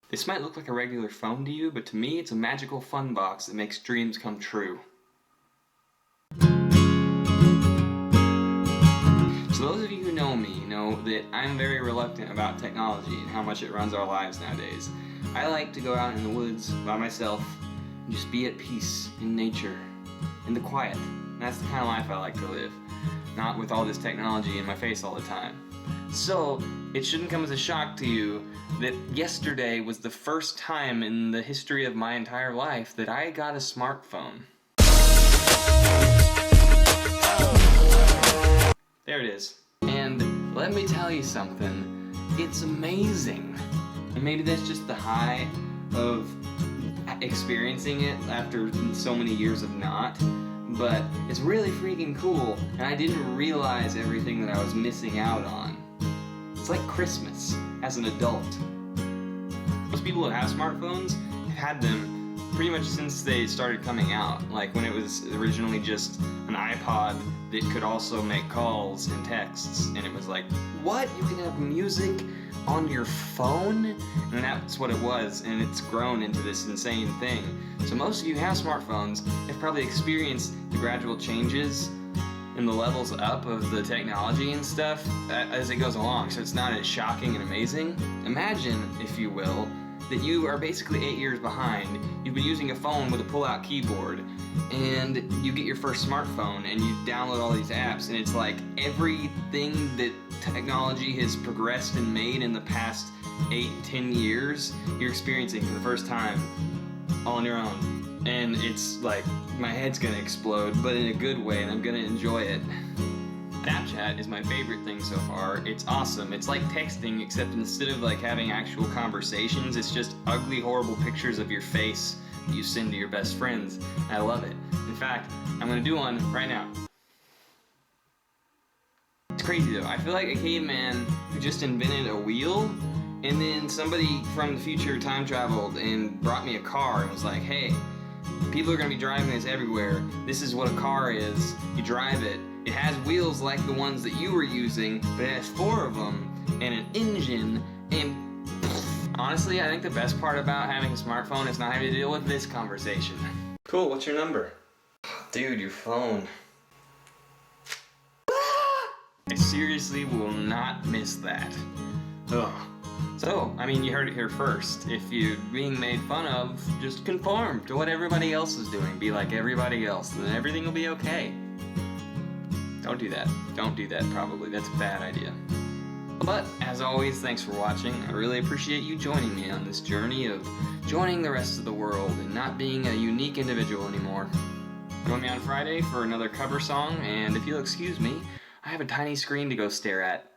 This might look like a regular phone to you, but to me it's a magical fun box that makes dreams come true. So those of you who know me know that I'm very reluctant about technology and how much it runs our lives nowadays. I like to go out in the woods by myself and just be at peace in nature, in the quiet. And that's the kind of life I like to live, not with all this technology in my face all the time. So it shouldn't come as a shock to you that yesterday was the first time in the history of my entire life that I got a smartphone. There it is. And let me tell you something, it's amazing. And maybe that's just the high of experiencing it after so many years of not, but it's really freaking cool, and I didn't realize everything that I was missing out on. It's like Christmas as an adult. Most people who have smartphones have had them pretty much since they started coming out, like when it was originally just an iPod that could also make calls and texts, and it was like, what? You can have music on your phone? And that's what it was, and it's grown into this insane thing. So most of you who have smartphones have probably experienced the gradual changes and the levels up of the technology and stuff as it goes along, so it's not as shocking and amazing. Imagine, if you will, that you are basically 8 years behind. You've been using a phone with a pull-out keyboard, and you get your first smartphone and you download all these apps, and it's like everything that technology has progressed and made in the past 8-10 years you're experiencing for the first time all on your own. And it's like, my head's gonna explode, but in a good way, and I'm gonna enjoy it. Snapchat is my favorite thing so far. It's awesome. It's like texting, except instead of like having actual conversations, it's just ugly, horrible pictures of your face that you send to your best friends. I love it. In fact, I'm gonna do one right now. It's crazy though. I feel like a caveman who just invented a wheel, and then somebody from the future time traveled and brought me a car and was like, hey, people are gonna be driving this everywhere. This is what a car is. You drive it. It has wheels like the ones that you were using, but it has 4 of them, and an engine, and honestly, I think the best part about having a smartphone is not having to deal with this conversation. Cool, what's your number? Dude, your phone. I seriously will not miss that. Ugh. So, I mean, you heard it here first. If you're being made fun of, just conform to what everybody else is doing. Be like everybody else, and then everything will be okay. Don't do that. Don't do that, probably. That's a bad idea. But, as always, thanks for watching. I really appreciate you joining me on this journey of joining the rest of the world and not being a unique individual anymore. Join me on Friday for another cover song, and if you'll excuse me, I have a tiny screen to go stare at.